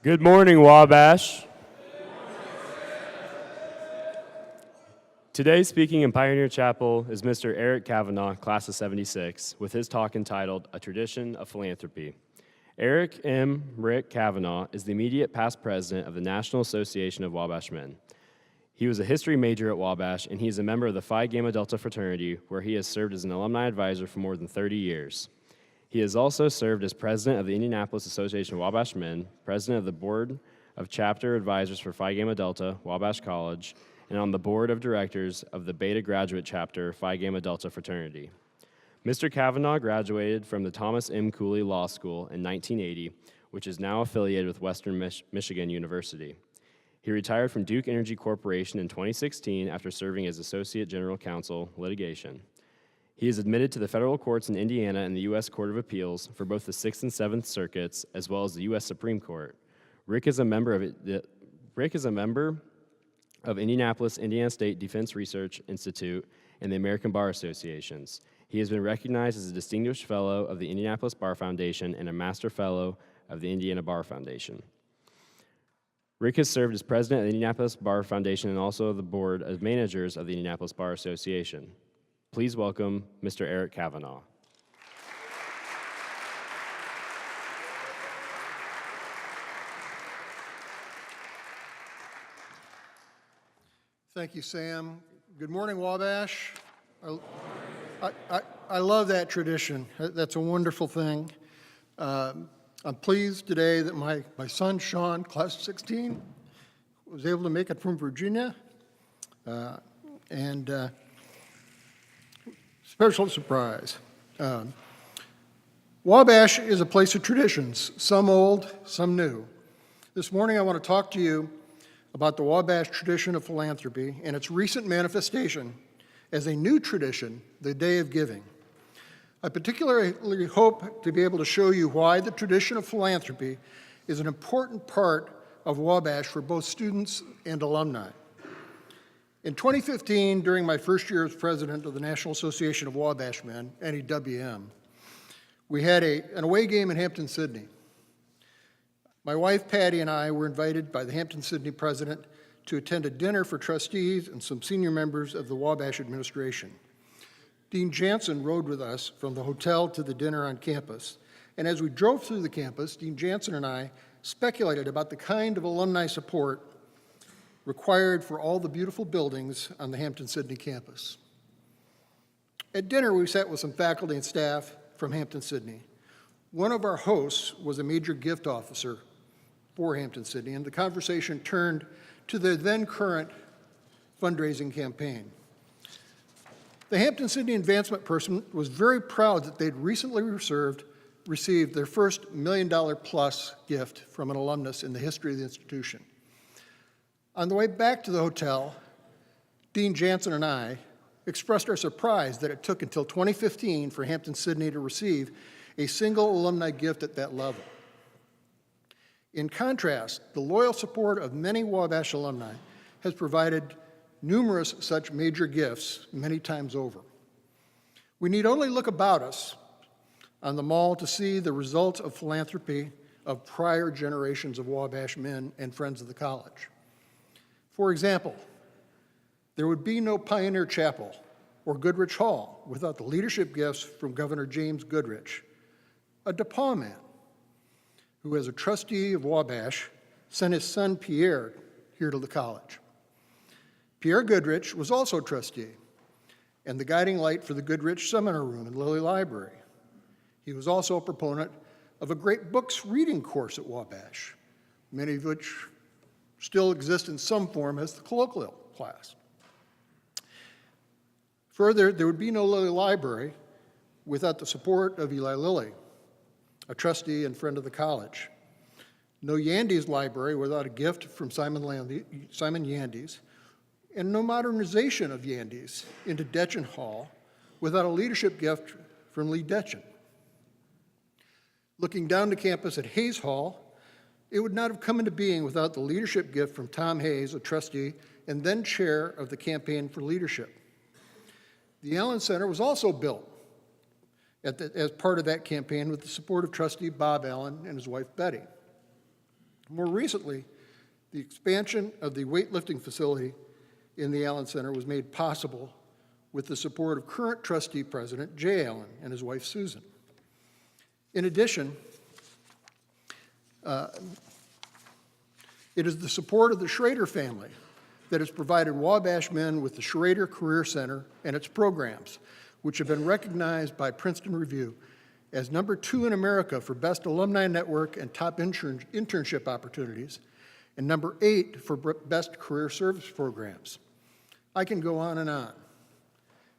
Good morning, Wabash. Today, speaking in Pioneer Chapel is Mr. Eric Cavanaugh, class of 76, with his talk entitled, A Tradition of Philanthropy. Eric M. Rick Cavanaugh is the immediate past president of the National Association of Wabash Men. He was a history major at Wabash, and he is a member of the Phi Gamma Delta fraternity, where he has served as an alumni advisor for more than 30 years. He has also served as president of the Indianapolis Association of Wabash Men, president of the board of chapter advisors for Phi Gamma Delta, Wabash College, and on the board of directors of the Beta Graduate Chapter, Phi Gamma Delta fraternity. Mr. Cavanaugh graduated from the Thomas M. Cooley Law School in 1980, which is now affiliated with Western Michigan University. He retired from Duke Energy Corporation in 2016 after serving as Associate General Counsel, Litigation. He is admitted to the federal courts in Indiana and the U.S. Court of Appeals for both the 6th and 7th Circuits, as well as the U.S. Supreme Court. Rick is a member of Indianapolis Indiana State Defense Research Institute and the American Bar Associations. He has been recognized as a Distinguished Fellow of the Indianapolis Bar Foundation and a Master Fellow of the Indiana Bar Foundation. Rick has served as president of the Indianapolis Bar Foundation and also the board of managers of the Indianapolis Bar Association. Please welcome Mr. Eric Cavanaugh. Thank you, Sam. Good morning, Wabash. I love that tradition. That's a wonderful thing. I'm pleased today that my son, Sean, class of 16, was able to make it from Virginia. Special surprise. Wabash is a place of traditions, some old, some new. This morning I want to talk to you about the Wabash Tradition of Philanthropy and its recent manifestation as a new tradition, the Day of Giving. I particularly hope to be able to show you why the tradition of philanthropy is an important part of Wabash for both students and alumni. In 2015, during my first year as president of the National Association of Wabash Men, NEWM, we had an away game in Hampton-Sydney. My wife, Patty, and I were invited by the Hampton-Sydney president to attend a dinner for trustees and some senior members of the Wabash administration. Dean Jansen rode with us from the hotel to the dinner on campus, and as we drove through the campus, Dean Jansen and I speculated about the kind of alumni support required for all the beautiful buildings on the Hampton-Sydney campus. At dinner, we sat with some faculty and staff from Hampton-Sydney. One of our hosts was a major gift officer for Hampton-Sydney, and the conversation turned to the then current fundraising campaign. The Hampton-Sydney advancement person was very proud that they'd recently received their first $1 million plus gift from an alumnus in the history of the institution. On the way back to the hotel, Dean Jansen and I expressed our surprise that it took until 2015 for Hampton-Sydney to receive a single alumni gift at that level. In contrast, the loyal support of many Wabash alumni has provided numerous such major gifts many times over. We need only look about us on the mall to see the results of philanthropy of prior generations of Wabash men and friends of the college. For example, there would be no Pioneer Chapel or Goodrich Hall without the leadership gifts from Governor James Goodrich, a DePauw man who, as a trustee of Wabash, sent his son Pierre here to the college. Pierre Goodrich was also a trustee and the guiding light for the Goodrich Seminar Room in Lilly Library. He was also a proponent of a great books reading course at Wabash, many of which still exist in some form as the colloquial class. Further, there would be no Lilly Library without the support of Eli Lilly, a trustee and friend of the college. No Yandy's Library without a gift from Simon Yandy's, and no modernization of Yandy's into Detchen Hall without a leadership gift from Lee Detchen. Looking down the campus at Hayes Hall, it would not have come into being without the leadership gift from Tom Hayes, a trustee and then chair of the Campaign for Leadership. The Allen Center was also built as part of that campaign with the support of trustee Bob Allen and his wife Betty. More recently, the expansion of the weightlifting facility in the Allen Center was made possible with the support of current trustee president Jay Allen and his wife Susan. In addition, it is the support of the Schrader family that has provided Wabash men with the Schrader Career Center and its programs, which have been recognized by Princeton Review as #2 in America for best alumni network and top internship opportunities, and #8 for best career service programs. I can go on and on.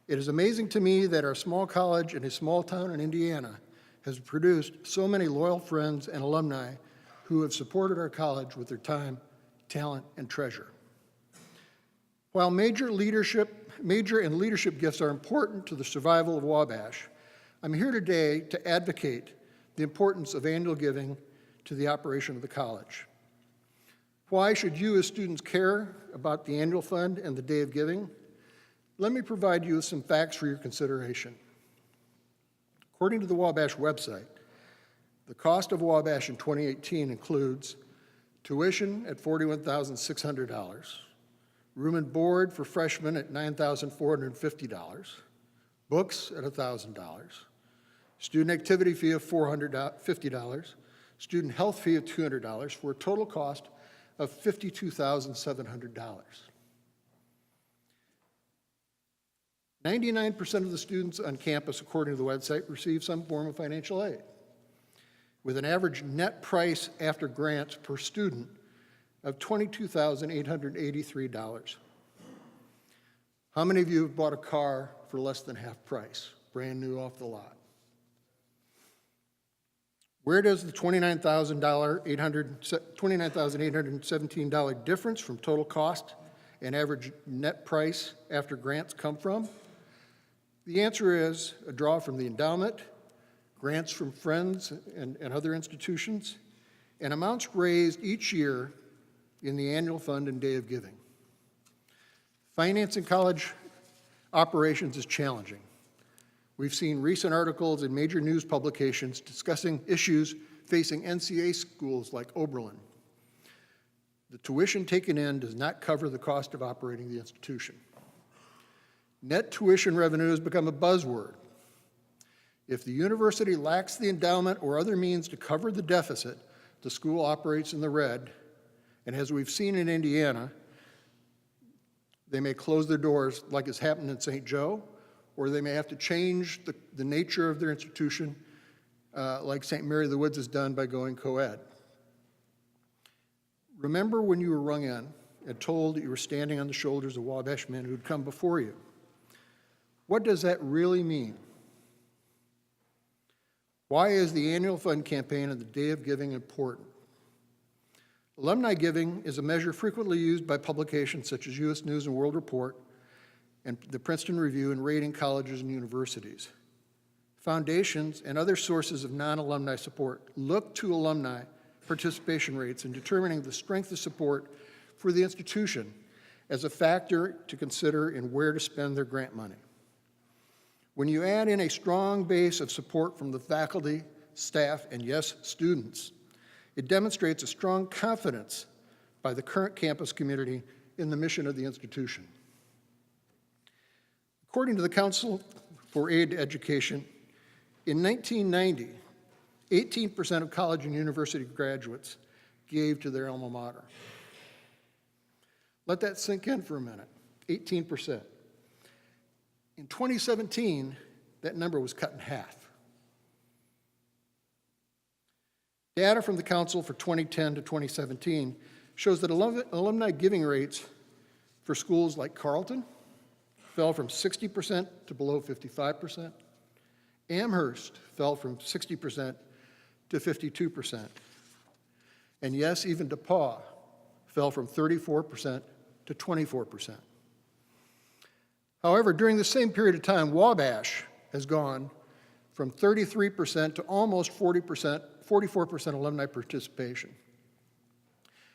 It is amazing to me that our small college in a small town in Indiana has produced so many loyal friends and alumni who have supported our college with their time, talent, and treasure. While major and leadership gifts are important to the survival of Wabash, I'm here today to advocate the importance of annual giving to the operation of the college. Why should you as students care about the annual fund and the day of giving? Let me provide you with some facts for your consideration. According to the Wabash website, the cost of Wabash in 2018 includes tuition at $41,600, room and board for freshmen at $9,450, books at $1,000, student activity fee of $450, student health fee of $200, for a total cost of $52,700. 99% of the students on campus, according to the website, receive some form of financial aid, with an average net price after grants per student of $22,883. How many of you have bought a car for less than half price, brand new off the lot? Where does the $29,817 difference from total cost and average net price after grants come from? The answer is a draw from the endowment, grants from friends and other institutions, and amounts raised each year in the annual fund and day of giving. Financing college operations is challenging. We've seen recent articles in major news publications discussing issues facing NCA schools like Oberlin. The tuition taken in does not cover the cost of operating the institution. Net tuition revenue has become a buzzword. If the university lacks the endowment or other means to cover the deficit, the school operates in the red, and as we've seen in Indiana, they may close their doors like has happened in St. Joe, or they may have to change the nature of their institution like St. Mary of the Woods has done by going co-ed. Remember when you were rung in and told that you were standing on the shoulders of Wabash men who'd come before you. What does that really mean? Why is the annual fund campaign and the day of giving important? Alumni giving is a measure frequently used by publications such as U.S. News and World Report and the Princeton Review in rating colleges and universities. Foundations and other sources of non-alumni support look to alumni participation rates in determining the strength of support for the institution as a factor to consider in where to spend their grant money. When you add in a strong base of support from the faculty, staff, and yes, students, it demonstrates a strong confidence by the current campus community in the mission of the institution. According to the Council for Aid to Education, in 1990, 18% of college and university graduates gave to their alma mater. Let that sink in for a minute, 18%. In 2017, that number was cut in half. Data from the Council for 2010 to 2017 shows that alumni giving rates for schools like Carleton fell from 60% to below 55%. Amherst fell from 60% to 52%. And yes, even DePauw fell from 34% to 24%. However, during the same period of time, Wabash has gone from 33% to almost 44% alumni participation.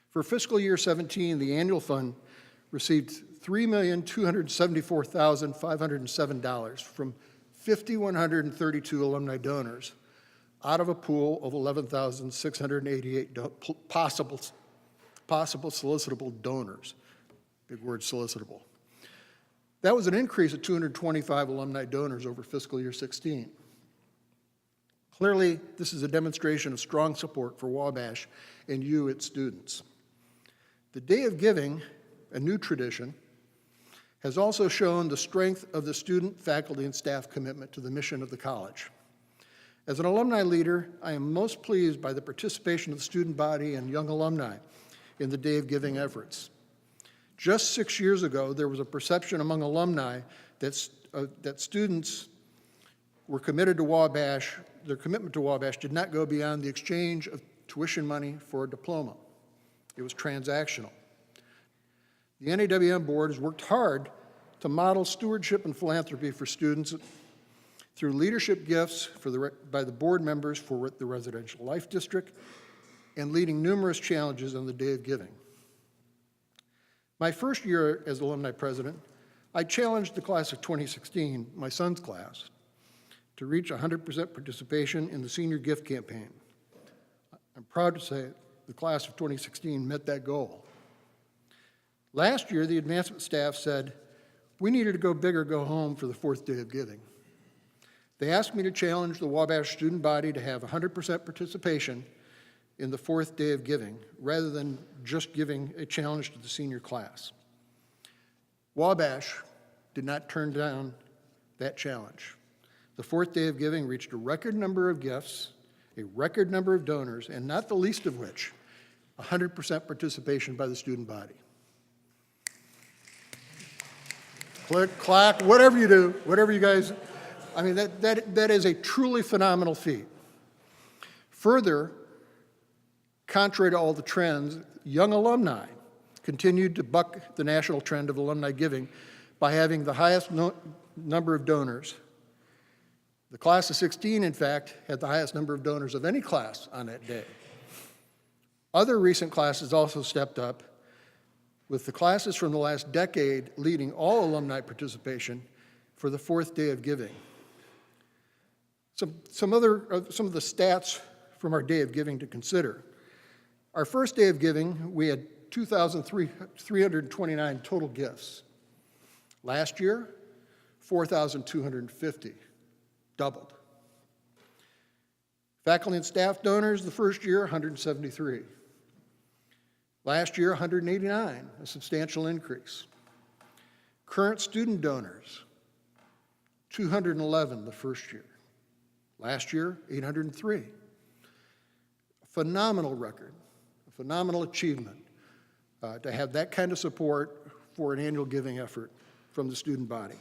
For fiscal year 17, the annual fund received $3,274,507 from 5,132 alumni donors, out of a pool of 11,688 possible solicitable donors. Big word, solicitable. That was an increase of 225 alumni donors over fiscal year 16. Clearly, this is a demonstration of strong support for Wabash and you, its students. The Day of Giving, a new tradition, has also shown the strength of the student, faculty, and staff commitment to the mission of the college. As an alumni leader, I am most pleased by the participation of the student body and young alumni in the Day of Giving efforts. Just 6 years ago, there was a perception among alumni that students were committed to Wabash. Their commitment to Wabash did not go beyond the exchange of tuition money for a diploma. It was transactional. The NAWM board has worked hard to model stewardship and philanthropy for students through leadership gifts by the board members for the Residential Life District and leading numerous challenges on the Day of Giving. My first year as alumni president, I challenged the class of 2016, my son's class, to reach 100% participation in the senior gift campaign. I'm proud to say the class of 2016 met that goal. Last year, the advancement staff said, we needed to go big or go home for the fourth Day of Giving. They asked me to challenge the Wabash student body to have 100% participation in the fourth Day of Giving, rather than just giving a challenge to the senior class. Wabash did not turn down that challenge. The fourth Day of Giving reached a record number of gifts, a record number of donors, and not the least of which, 100% participation by the student body. Click, clack, whatever you do, whatever you guys, I mean, that is a truly phenomenal feat. Further, contrary to all the trends, young alumni continued to buck the national trend of alumni giving by having the highest number of donors. The class of 16, in fact, had the highest number of donors of any class on that day. Other recent classes also stepped up, with the classes from the last decade leading all alumni participation for the fourth Day of Giving. Some of the stats from our Day of Giving to consider. Our first Day of Giving, we had 2,329 total gifts. Last year, 4,250, doubled. Faculty and staff donors the first year, 173. Last year, 189, a substantial increase. Current student donors, 211 the first year. Last year, 803. A phenomenal record, a phenomenal achievement to have that kind of support for an annual giving effort from the student body.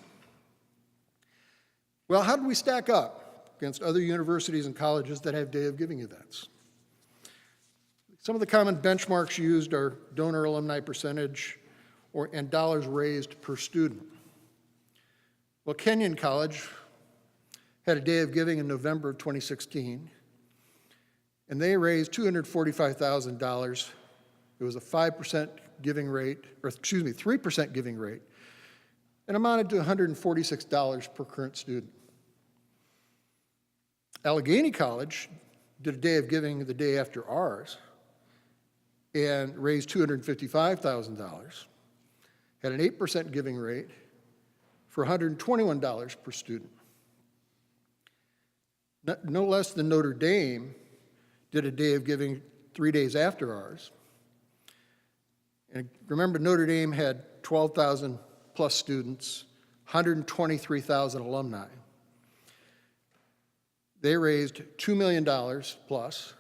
Well, how do we stack up against other universities and colleges that have Day of Giving events? Some of the common benchmarks used are donor alumni percentage and dollars raised per student. Well, Kenyon College had a Day of Giving in November of 2016, and they raised $245,000. It was a 5% giving rate, or excuse me, 3% giving rate, and amounted to $146 per current student. Allegheny College did a Day of Giving the day after ours and raised $255,000, had an 8% giving rate for $121 per student. No less than Notre Dame did a Day of Giving 3 days after ours. And remember, Notre Dame had 12,000 plus students, 123,000 alumni. They raised $2 million plus,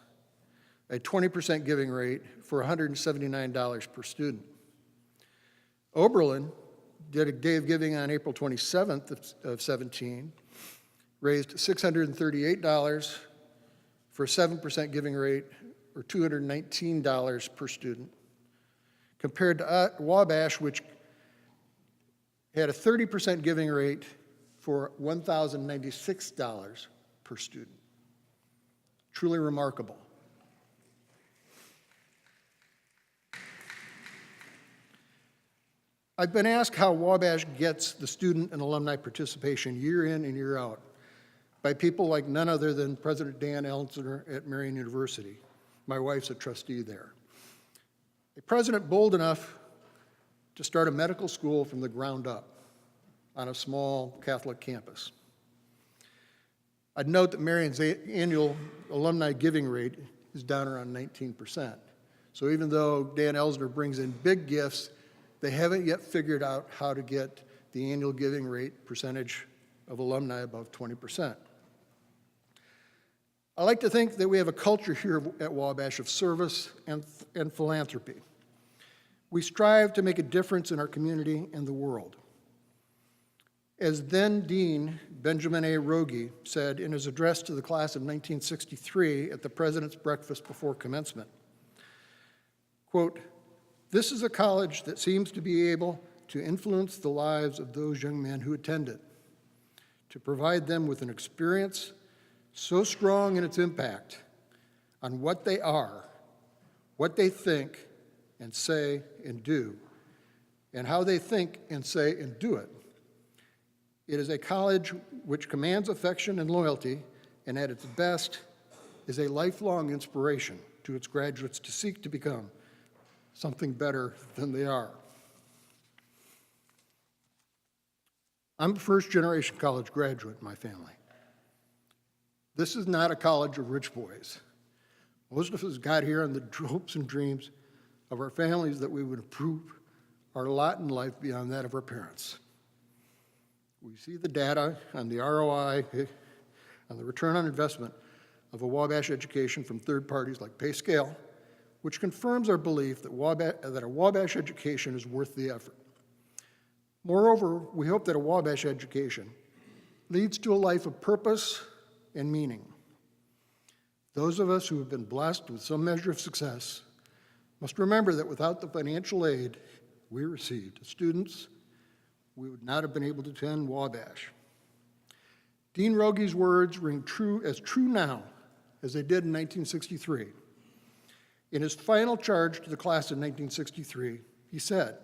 a 20% giving rate for $179 per student. Oberlin did a Day of Giving on April 27th of 17, raised $638 for a 7% giving rate, or $219 per student, compared to Wabash, which had a 30% giving rate for $1,096 per student. Truly remarkable. I've been asked how Wabash gets the student and alumni participation year in and year out by people like none other than President Dan Ellsner at Marian University. My wife's a trustee there. A president bold enough to start a medical school from the ground up on a small Catholic campus. I'd note that Marion's annual alumni giving rate is down around 19%. So even though Dan Ellsner brings in big gifts, they haven't yet figured out how to get the annual giving rate percentage of alumni above 20%. I like to think that we have a culture here at Wabash of service and philanthropy. We strive to make a difference in our community and the world. As then Dean Benjamin A. Rogie said in his address to the class of 1963 at the President's Breakfast before commencement, quote, "This is a college that seems to be able to influence the lives of those young men who attend it, to provide them with an experience so strong in its impact on what they are, what they think and say and do, and how they think and say and do it. It is a college which commands affection and loyalty, and at its best is a lifelong inspiration to its graduates to seek to become something better than they are." I'm a first-generation college graduate in my family. This is not a college of rich boys. Most of us got here on the hopes and dreams of our families that we would improve our lot in life beyond that of our parents. We see the data on the ROI, on the return on investment of a Wabash education from third parties like PayScale, which confirms our belief that a Wabash education is worth the effort. Moreover, we hope that a Wabash education leads to a life of purpose and meaning. Those of us who have been blessed with some measure of success must remember that without the financial aid we received as students, we would not have been able to attend Wabash. Dean Rogie's words ring true now as they did in 1963. In his final charge to the class of 1963, he said,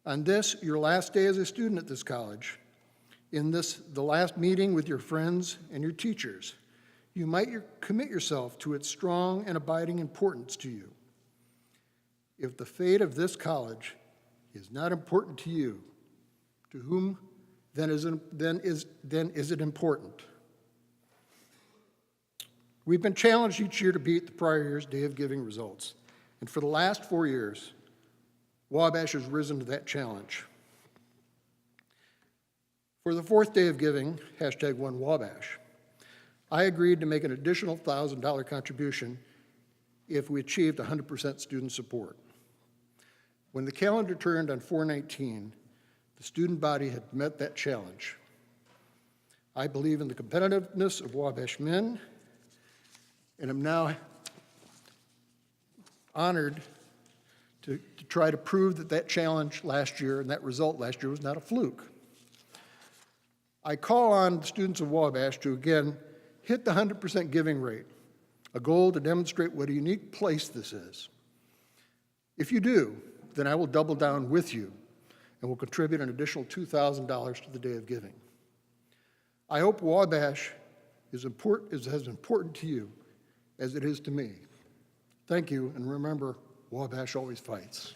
"On this, your last day as a student at this college, in this, the last meeting with your friends and your teachers, you might commit yourself to its strong and abiding importance to you. If the fate of this college is not important to you, to whom then is it important?" We've been challenged each year to beat the prior year's Day of Giving results, and for the last 4 years, Wabash has risen to that challenge. For the fourth Day of Giving, #OneWabash, I agreed to make an additional $1,000 contribution if we achieved 100% student support. When the calendar turned on 4/19, the student body had met that challenge. I believe in the competitiveness of Wabash men, and am now honored to try to prove that that challenge last year and that result last year was not a fluke. I call on the students of Wabash to again hit the 100% giving rate, a goal to demonstrate what a unique place this is. If you do, then I will double down with you and will contribute an additional $2,000 to the Day of Giving. I hope Wabash is as important to you as it is to me. Thank you, and remember, Wabash always fights.